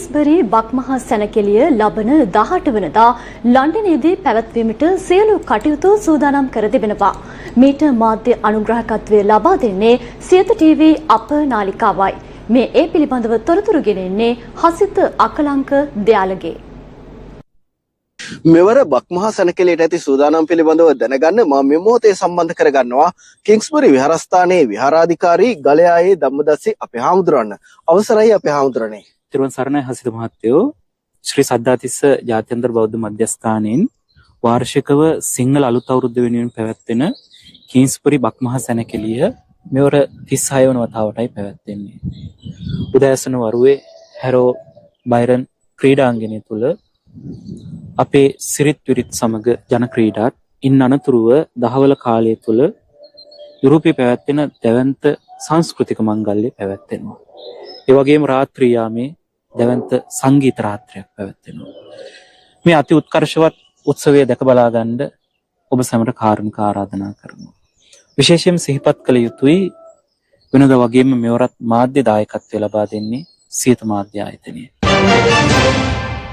Kingsbury බක්මහා සැනකෙළිය ලබන 18 වනදා ලන්ඩනයේදී පැවැත්වීමට සියලු කටයුතු සූදානම් කර තිබෙනවා. මීට මාධ්‍ය අනුග්‍රහකත්වය ලබා දෙන්නේ සියත ටීවී අප නාලිකාවයි. මේ ඒ පිළිබඳව තොරතුරු ගෙනෙන්නේ හසිත අකලංක දයාලගේ. මෙවර බක්මහා සැනකෙළියට ඇති සූදානම් පිළිබඳව දැනගන්න මම මේ මොහොතේ සම්බන්ධ කරගන්නවා කිංස්බරි විහාරස්ථානයේ විහාරාධිකාරී ගලයායේ ධම්මදස්සි අපේ හාමුදුරන්. අවසරයි අපේ හාමුදුරනේ. තිරුවන් සරණයි හසිත මහත්තයෝ. ශ්‍රී සද්ධාතිස්ස ජාත්‍යන්තර බෞද්ධ මධ්‍යස්ථානයෙන් වාර්ෂිකව සිංහල අලුත් අවුරුද්ද වෙනුවෙන් පැවැත්වෙන කිංස්බරි බක්මහා සැනකෙළිය මෙවර 36 වන වතාවටයි පැවැත්වෙන්නේ. උදෑසන වරුවේ හැරෝ බයිරන් ක්‍රීඩාංගණය තුල අපේ සිරිත් විරිත් සමග ජන ක්‍රීඩාත් ඉන් අනතුරුව දහවල කාලය තුල යුරෝපයේ පැවැත්වෙන දැවැන්ත සංස්කෘතික මංගල්‍ය පැවැත්වෙනවා. ඒ වගේම රාත්‍රී යාමේ දැවැන්ත සංගීත රාත්‍රියක් පැවැත්වෙනවා. මේ අති උත්කර්ෂවත් උත්සවය දැක බලා ගන්න ඔබ සැමට කාරුණික ආරාධනා කරනවා. විශේෂයෙන් සිහිපත් කළ යුතුයි වෙනදා වගේම මෙවරත් මාධ්‍ය දායකත්වය ලබා දෙන්නේ සියත මාධ්‍ය ආයතනය.